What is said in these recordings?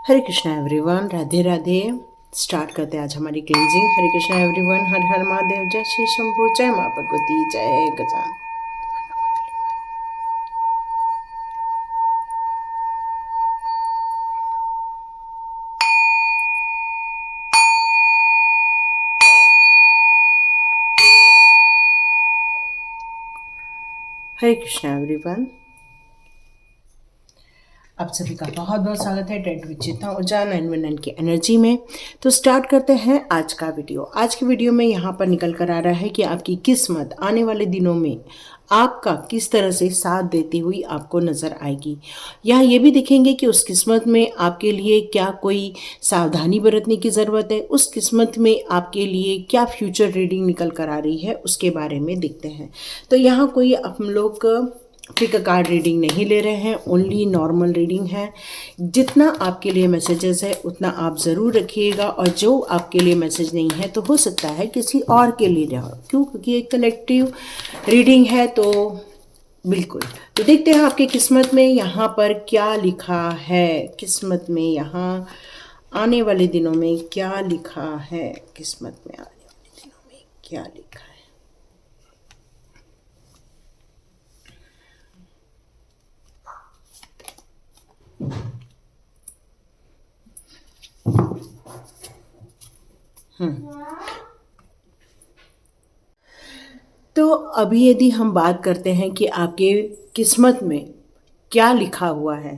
हरे Krishna everyone, Radhe Radhe. Start करते हैं आज हमारी क्लींजिंग। हरे कृष्णा एवरीवन, हर हर महादेव, जय श्री शंभू, जय माँ भगवती, जय गजान। हरे कृष्णा एवरीवन, आप सभी का बहुत बहुत स्वागत है टेंट विद चेतना ऊर्जा 919 की एनर्जी में। तो स्टार्ट करते हैं आज का वीडियो। आज की वीडियो में यहाँ पर निकल कर आ रहा है कि आपकी किस्मत आने वाले दिनों में आपका किस तरह से साथ देती हुई आपको नज़र आएगी। यहाँ ये भी देखेंगे कि उस किस्मत में आपके लिए क्या कोई सावधानी बरतने की ज़रूरत है, उस किस्मत में आपके लिए क्या फ्यूचर रीडिंग निकल कर आ रही है, उसके बारे में देखते हैं। तो यहाँ कोई हम लोग पिक कार्ड रीडिंग नहीं ले रहे हैं, ओनली नॉर्मल रीडिंग है। जितना आपके लिए मैसेजेस है उतना आप ज़रूर रखिएगा, और जो आपके लिए मैसेज नहीं है तो हो सकता है किसी और के लिए रहो, क्योंकि एक कलेक्टिव रीडिंग है। तो बिल्कुल, तो देखते हैं आपकी किस्मत में यहाँ पर क्या लिखा है। किस्मत में यहाँ आने वाले दिनों में क्या लिखा है, किस्मत में आने वाले दिनों में क्या लिखा है। तो अभी यदि हम बात करते हैं कि आपके किस्मत में क्या लिखा हुआ है,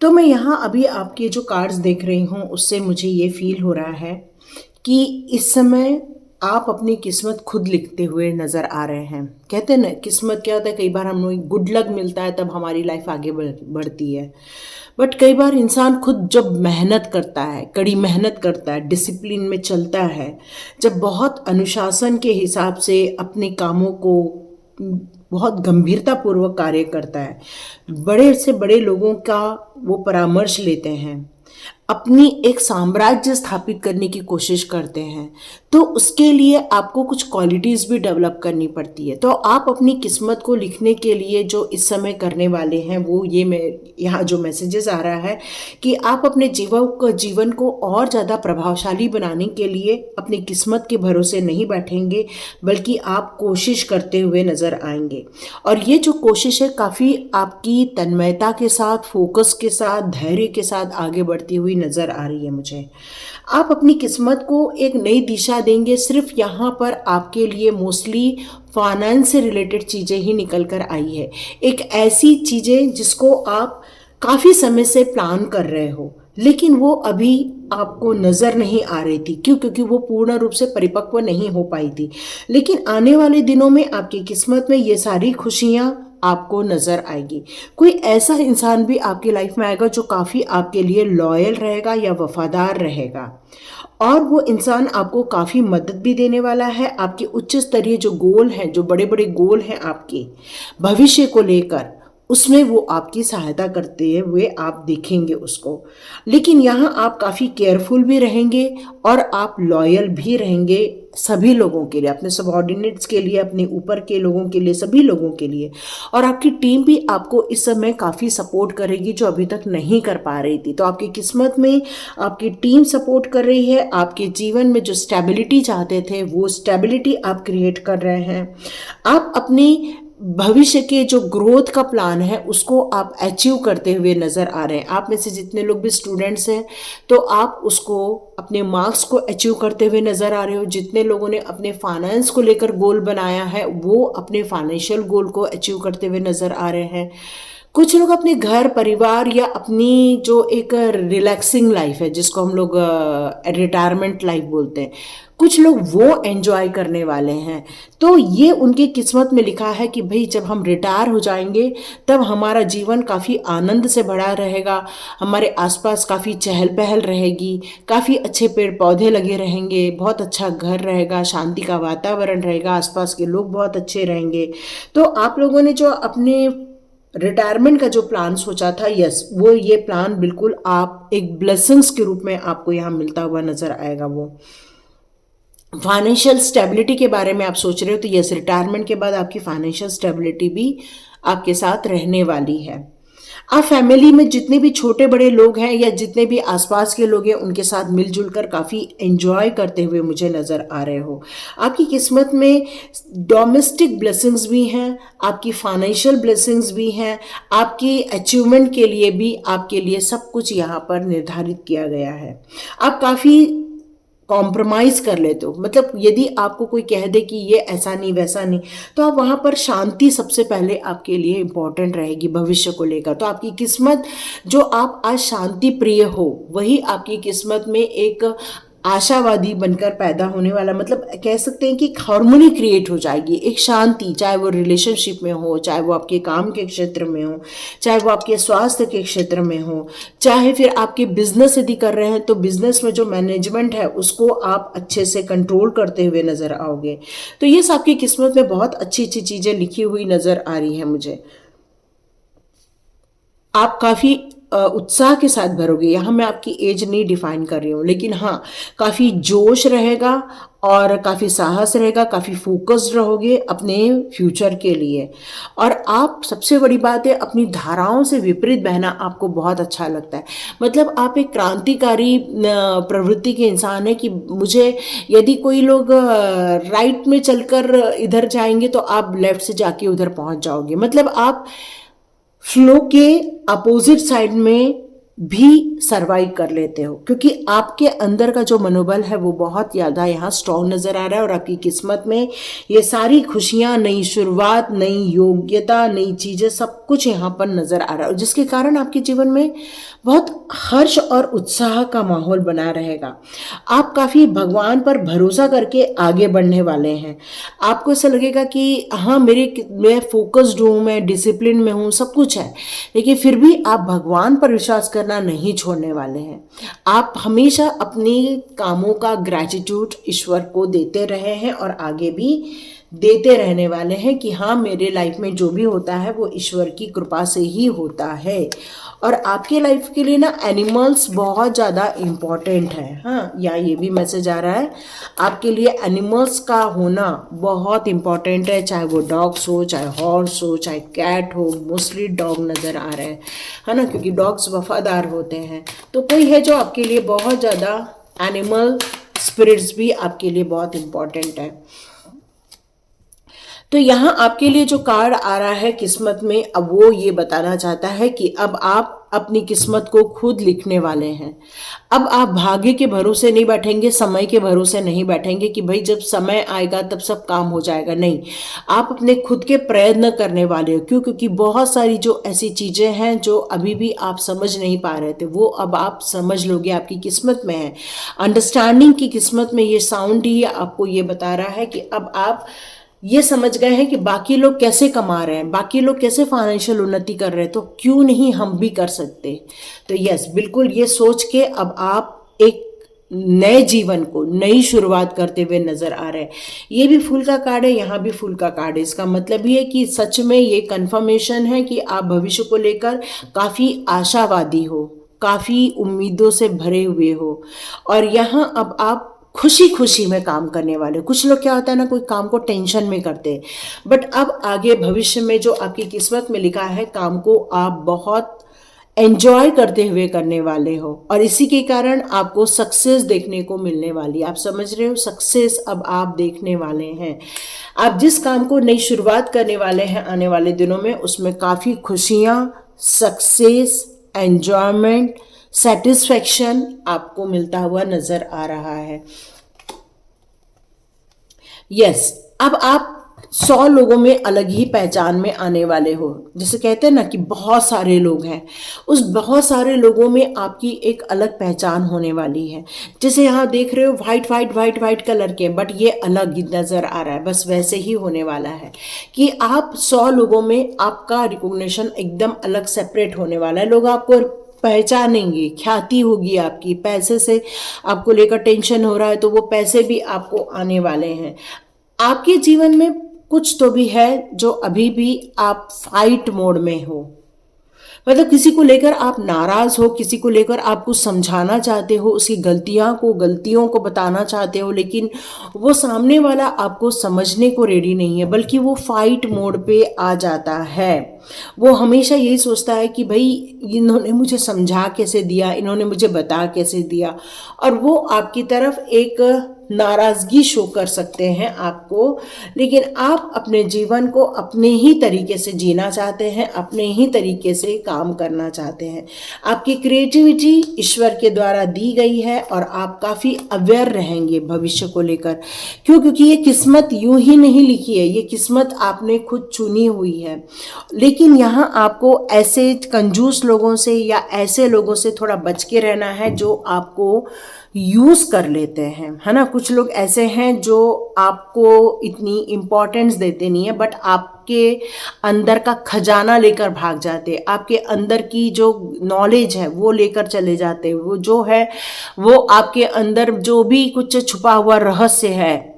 तो मैं यहाँ अभी आपके जो कार्ड्स देख रही हूँ उससे मुझे ये फील हो रहा है कि इस समय आप अपनी किस्मत खुद लिखते हुए नज़र आ रहे हैं। कहते हैं ना, किस्मत क्या होता है, कई बार हम लोग गुड लक मिलता है तब हमारी लाइफ आगे बढ़ती है, बट कई बार इंसान खुद जब मेहनत करता है, कड़ी मेहनत करता है, डिसिप्लिन में चलता है, जब बहुत अनुशासन के हिसाब से अपने कामों को बहुत गंभीरतापूर्वक कार्य करता है, बड़े से बड़े लोगों का वो परामर्श लेते हैं, अपनी एक साम्राज्य स्थापित करने की कोशिश करते हैं, तो उसके लिए आपको कुछ क्वालिटीज़ भी डेवलप करनी पड़ती है। तो आप अपनी किस्मत को लिखने के लिए जो इस समय करने वाले हैं वो ये, मैं यहाँ जो मैसेजेस आ रहा है कि आप अपने जीवन को और ज़्यादा प्रभावशाली बनाने के लिए अपनी किस्मत के भरोसे नहीं बैठेंगे, बल्कि आप कोशिश करते हुए नज़र आएंगे। और ये जो कोशिश है काफ़ी आपकी तन्मयता के साथ, फोकस के साथ, धैर्य के साथ आगे बढ़ती हुई नज़र आ रही है मुझे। आप अपनी किस्मत को एक नई दिशा देंगे। सिर्फ यहाँ पर आपके लिए मोस्टली फाइनेंस से रिलेटेड चीज़ें ही निकल कर आई है, एक ऐसी चीज़ें जिसको आप काफ़ी समय से प्लान कर रहे हो, लेकिन वो अभी आपको नज़र नहीं आ रही थी। क्यों? क्योंकि वो पूर्ण रूप से परिपक्व नहीं हो पाई थी। लेकिन आने वाले दिनों में आपकी किस्मत में ये सारी खुशियाँ आपको नज़र आएगी। कोई ऐसा इंसान भी आपकी लाइफ में आएगा जो काफ़ी आपके लिए लॉयल रहेगा या वफादार रहेगा, और वो इंसान आपको काफ़ी मदद भी देने वाला है। आपके उच्च स्तरीय जो गोल हैं, जो बड़े बड़े गोल हैं आपके भविष्य को लेकर, उसमें वो आपकी सहायता करते हुए आप देखेंगे उसको। लेकिन यहाँ आप काफ़ी केयरफुल भी रहेंगे और आप लॉयल भी रहेंगे सभी लोगों के लिए, अपने सबऑर्डिनेट्स के लिए, अपने ऊपर के लोगों के लिए, सभी लोगों के लिए। और आपकी टीम भी आपको इस समय काफ़ी सपोर्ट करेगी, जो अभी तक नहीं कर पा रही थी। तो आपकी किस्मत में आपकी टीम सपोर्ट कर रही है। आपके जीवन में जो स्टेबिलिटी चाहते थे वो स्टेबिलिटी आप क्रिएट कर रहे हैं। आप अपनी भविष्य के जो ग्रोथ का प्लान है उसको आप अचीव करते हुए नज़र आ रहे हैं। आप में से जितने लोग भी स्टूडेंट्स हैं तो आप उसको, अपने मार्क्स को अचीव करते हुए नज़र आ रहे हो। जितने लोगों ने अपने फाइनेंस को लेकर गोल बनाया है वो अपने फाइनेंशियल गोल को अचीव करते हुए नज़र आ रहे हैं। कुछ लोग अपने घर परिवार या अपनी जो एक रिलैक्सिंग लाइफ है, जिसको हम लोग रिटायरमेंट लाइफ बोलते हैं, कुछ लोग वो एंजॉय करने वाले हैं। तो ये उनकी किस्मत में लिखा है कि भाई जब हम रिटायर हो जाएंगे तब हमारा जीवन काफ़ी आनंद से भरा रहेगा, हमारे आसपास काफ़ी चहल पहल रहेगी, काफ़ी अच्छे पेड़ पौधे लगे रहेंगे, बहुत अच्छा घर रहेगा, शांति का वातावरण रहेगा, आसपास के लोग बहुत अच्छे रहेंगे। तो आप लोगों ने जो अपने रिटायरमेंट का जो प्लान सोचा था, यस, वो ये प्लान बिल्कुल आप एक ब्लेसिंग्स के रूप में आपको यहाँ मिलता हुआ नज़र आएगा। वो फाइनेंशियल स्टेबिलिटी के बारे में आप सोच रहे हो तो यस, रिटायरमेंट के बाद आपकी फाइनेंशियल स्टेबिलिटी भी आपके साथ रहने वाली है। आप फैमिली में जितने भी छोटे बड़े लोग हैं या जितने भी आसपास के लोग हैं उनके साथ मिलजुल कर काफ़ी एंजॉय करते हुए मुझे नज़र आ रहे हो। आपकी किस्मत में डोमेस्टिक ब्लेसिंग्स भी हैं, आपकी फाइनेंशियल ब्लेसिंग्स भी हैं, आपकी अचीवमेंट के लिए भी आपके लिए सब कुछ यहाँ पर निर्धारित किया गया है। आप काफ़ी कॉम्प्रोमाइज़ कर लेते हो, मतलब यदि आपको कोई कह दे कि ये ऐसा नहीं वैसा नहीं, तो आप वहाँ पर शांति सबसे पहले आपके लिए इम्पोर्टेंट रहेगी भविष्य को लेकर। तो आपकी किस्मत, जो आप आज शांति प्रिय हो, वही आपकी किस्मत में एक आशावादी बनकर पैदा होने वाला, मतलब कह सकते हैं कि हार्मोनी क्रिएट हो जाएगी, एक शांति, चाहे वो रिलेशनशिप में हो, चाहे वो आपके काम के क्षेत्र में हो, चाहे वो आपके स्वास्थ्य के क्षेत्र में हो, चाहे फिर आपके बिजनेस यदि कर रहे हैं तो बिजनेस में जो मैनेजमेंट है उसको आप अच्छे से कंट्रोल करते हुए नजर आओगे। तो ये सब आपकी किस्मत में बहुत अच्छी अच्छी चीजें लिखी हुई नजर आ रही हैं मुझे। आप काफ़ी उत्साह के साथ भरोगे। यहाँ मैं आपकी एज नहीं डिफाइन कर रही हूँ, लेकिन हाँ, काफ़ी जोश रहेगा और काफ़ी साहस रहेगा, काफ़ी फोकस्ड रहोगे अपने फ्यूचर के लिए। और आप, सबसे बड़ी बात है, अपनी धाराओं से विपरीत बहना आपको बहुत अच्छा लगता है। मतलब आप एक क्रांतिकारी प्रवृत्ति के इंसान है कि मुझे, यदि कोई लोग राइट में चलकर इधर जाएंगे तो आप लेफ्ट से जाके उधर पहुंच जाओगे। मतलब आप फ्लो के अपोजिट साइड में भी सरवाइव कर लेते हो, क्योंकि आपके अंदर का जो मनोबल है वो बहुत ज़्यादा यहाँ स्ट्रॉन्ग नज़र आ रहा है। और आपकी किस्मत में ये सारी खुशियाँ, नई शुरुआत, नई योग्यता, नई चीज़ें, सब कुछ यहाँ पर नज़र आ रहा है, जिसके कारण आपके जीवन में बहुत हर्ष और उत्साह का माहौल बना रहेगा। आप काफ़ी भगवान पर भरोसा करके आगे बढ़ने वाले हैं। आपको ऐसा लगेगा कि हाँ, मैं फोकस्ड हूँ, मैं डिसिप्लिन में हूँ, सब कुछ है, लेकिन फिर भी आप भगवान पर विश्वास करना नहीं छोड़ने वाले हैं। आप हमेशा अपने कामों का ग्रैटिट्यूड ईश्वर को देते रहे हैं और आगे भी देते रहने वाले हैं कि हाँ, मेरे लाइफ में जो भी होता है वो ईश्वर की कृपा से ही होता है। और आपके लाइफ के लिए ना एनिमल्स बहुत ज़्यादा इम्पॉर्टेंट है। हाँ, या ये भी मैसेज आ रहा है आपके लिए, एनिमल्स का होना बहुत इम्पॉर्टेंट है, चाहे वो डॉग्स हो, चाहे हॉर्स हो, चाहे कैट हो। मोस्टली डॉग नज़र आ रहे हैं, है ना, क्योंकि डॉग्स वफादार होते हैं। तो कोई है जो आपके लिए बहुत ज़्यादा, एनिमल स्पिरिट्स भी आपके लिए बहुत इम्पॉर्टेंट है। तो यहाँ आपके लिए जो कार्ड आ रहा है किस्मत में, अब वो ये बताना चाहता है कि अब आप अपनी किस्मत को खुद लिखने वाले हैं। अब आप भाग्य के भरोसे नहीं बैठेंगे, समय के भरोसे नहीं बैठेंगे कि भाई जब समय आएगा तब सब काम हो जाएगा। नहीं, आप अपने खुद के प्रयत्न करने वाले हो। क्यों? क्योंकि बहुत सारी जो ऐसी चीज़ें हैं जो अभी भी आप समझ नहीं पा रहे थे, वो अब आप समझ लोगे, आपकी किस्मत में है। अंडरस्टैंडिंग की किस्मत में ये साउंड ही आपको ये बता रहा है कि अब आप ये समझ गए हैं कि बाकी लोग कैसे कमा रहे हैं, बाकी लोग कैसे फाइनेंशियल उन्नति कर रहे हैं, तो क्यों नहीं हम भी कर सकते। तो यस, बिल्कुल ये सोच के अब आप एक नए जीवन को, नई शुरुआत करते हुए नजर आ रहे हैं। ये भी फूल का कार्ड है, यहाँ भी फूल का कार्ड है। इसका मतलब ये है कि सच में ये कंफर्मेशन है कि आप भविष्य को लेकर काफ़ी आशावादी हो, काफ़ी उम्मीदों से भरे हुए हो, और यहाँ अब आप खुशी खुशी में काम करने वाले। कुछ लोग क्या होता है ना, कोई काम को टेंशन में करते हैं, बट अब आगे भविष्य में जो आपकी किस्मत में लिखा है, काम को आप बहुत एंजॉय करते हुए करने वाले हो, और इसी के कारण आपको सक्सेस देखने को मिलने वाली। आप समझ रहे हो, सक्सेस अब आप देखने वाले हैं। आप जिस काम को नई शुरुआत करने वाले हैं आने वाले दिनों में, उसमें काफ़ी खुशियाँ, सक्सेस, एंजॉयमेंट, सेटिस्फैक्शन आपको मिलता हुआ नजर आ रहा है। यस, अब आप 100 लोगों में अलग ही पहचान में आने वाले हो। जैसे कहते हैं ना कि बहुत सारे लोग हैं, उस बहुत सारे लोगों में आपकी एक अलग पहचान होने वाली है। जैसे यहाँ देख रहे हो white white white white colour के, बट ये अलग ही नज़र आ रहा है। बस वैसे ही होने वाला है कि आप 100 लोगों में आपका रिकॉग्निशन एकदम अलग, सेपरेट होने वाला है। लोग आपको पहचानेंगे, ख्याति होगी आपकी। पैसे से आपको लेकर टेंशन हो रहा है तो वो पैसे भी आपको आने वाले हैं। आपके जीवन में कुछ तो भी है जो अभी भी आप फाइट मोड में हो, मतलब किसी को लेकर आप नाराज हो, किसी को लेकर आप कुछ समझाना चाहते हो, उसकी गलतियों को बताना चाहते हो, लेकिन वो सामने वाला आपको समझने को रेडी नहीं है, बल्कि वो फाइट मोड पे आ जाता है। वो हमेशा यही सोचता है कि भाई इन्होंने मुझे समझा कैसे दिया, इन्होंने मुझे बता कैसे दिया, और वो आपकी तरफ एक नाराज़गी शो कर सकते हैं आपको। लेकिन आप अपने जीवन को अपने ही तरीके से जीना चाहते हैं, अपने ही तरीके से काम करना चाहते हैं। आपकी क्रिएटिविटी ईश्वर के द्वारा दी गई है और आप काफ़ी अवेयर रहेंगे भविष्य को लेकर। क्यों? क्योंकि ये किस्मत यूं ही नहीं लिखी है, ये किस्मत आपने खुद चुनी हुई है। लेकिन यहाँ आपको ऐसे कंजूस लोगों से या ऐसे लोगों से थोड़ा बच के रहना है जो आपको यूज़ कर लेते हैं, है ना। कुछ लोग ऐसे हैं जो आपको इतनी इम्पोर्टेंस देते नहीं है, बट आपके अंदर का खजाना लेकर भाग जाते, आपके अंदर की जो नॉलेज है वो लेकर चले जाते। वो जो है वो आपके अंदर जो भी कुछ छुपा हुआ रहस्य है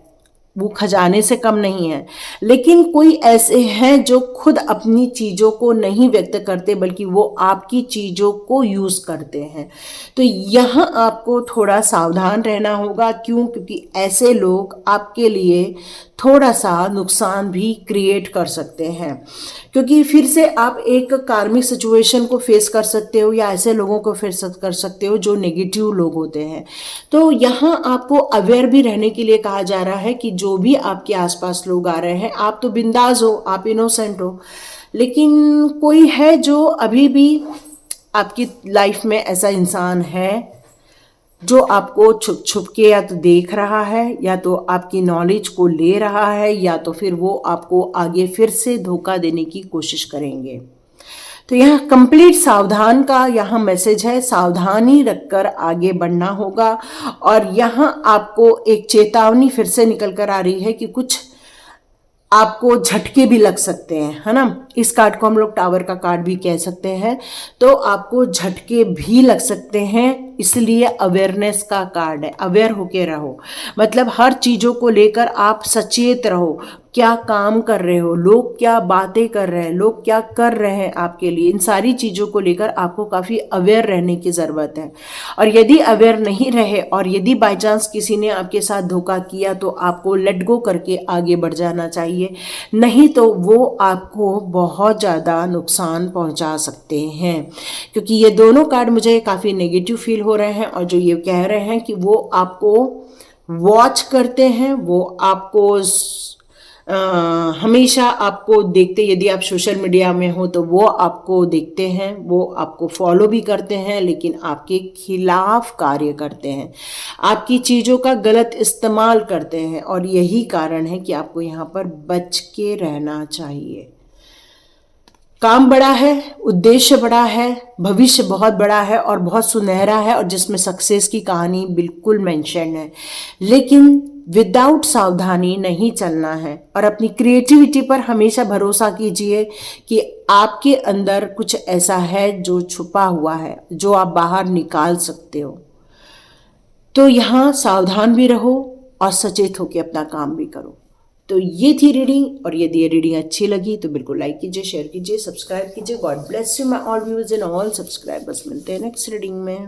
वो खजाने से कम नहीं है। लेकिन कोई ऐसे हैं जो खुद अपनी चीज़ों को नहीं व्यक्त करते, बल्कि वो आपकी चीज़ों को यूज़ करते हैं। तो यहाँ आपको थोड़ा सावधान रहना होगा। क्यों? क्योंकि ऐसे लोग आपके लिए थोड़ा सा नुकसान भी क्रिएट कर सकते हैं, क्योंकि फिर से आप एक कार्मिक सिचुएशन को फेस कर सकते हो या ऐसे लोगों को फेस कर सकते हो जो नेगेटिव लोग होते हैं। तो यहाँ आपको अवेयर भी रहने के लिए कहा जा रहा है कि जो भी आपके आसपास लोग आ रहे हैं, आप तो बिंदास हो, आप इनोसेंट हो, लेकिन कोई है जो अभी भी आपकी लाइफ में ऐसा इंसान है जो आपको छुप छुप के या तो देख रहा है, या तो आपकी नॉलेज को ले रहा है, या तो फिर वो आपको आगे फिर से धोखा देने की कोशिश करेंगे। तो यहाँ कंप्लीट सावधान का यहाँ मैसेज है, सावधानी रखकर आगे बढ़ना होगा। और यहाँ आपको एक चेतावनी फिर से निकल कर आ रही है कि कुछ आपको झटके भी लग सकते हैं, है ना। इस कार्ड को हम लोग टावर का कार्ड भी कह सकते हैं। तो आपको झटके भी लग सकते हैं, इसलिए अवेयरनेस का कार्ड है। अवेयर होके रहो, मतलब हर चीज़ों को लेकर आप सचेत रहो। क्या काम कर रहे हो, लोग क्या बातें कर रहे हैं, लोग क्या कर रहे हैं आपके लिए, इन सारी चीज़ों को लेकर आपको काफ़ी अवेयर रहने की ज़रूरत है। और यदि अवेयर नहीं रहे और यदि बाय चांस किसी ने आपके साथ धोखा किया, तो आपको लेट गो करके आगे बढ़ जाना चाहिए, नहीं तो वो आपको बहुत ज़्यादा नुकसान पहुंचा सकते हैं। क्योंकि ये दोनों कार्ड मुझे काफ़ी नेगेटिव फील हो रहे हैं, और जो ये कह रहे हैं कि वो आपको वॉच करते हैं, वो आपको हमेशा आपको देखते, यदि आप सोशल मीडिया में हो तो वो आपको देखते हैं, वो आपको फॉलो भी करते हैं, लेकिन आपके खिलाफ कार्य करते हैं, आपकी चीज़ों का गलत इस्तेमाल करते हैं। और यही कारण है कि आपको यहाँ पर बच के रहना चाहिए। काम बड़ा है, उद्देश्य बड़ा है, भविष्य बहुत बड़ा है और बहुत सुनहरा है, और जिसमें सक्सेस की कहानी बिल्कुल मेंशन है। लेकिन विदाउट सावधानी नहीं चलना है, और अपनी क्रिएटिविटी पर हमेशा भरोसा कीजिए कि आपके अंदर कुछ ऐसा है जो छुपा हुआ है, जो आप बाहर निकाल सकते हो। तो यहाँ सावधान भी रहो और सचेत होकर अपना काम भी करो। तो ये थी रीडिंग, और यदि ये रीडिंग अच्छी लगी तो बिल्कुल लाइक कीजिए, शेयर कीजिए, सब्सक्राइब कीजिए। God bless you my all viewers and all subscribers. मिलते हैं नेक्स्ट रीडिंग में।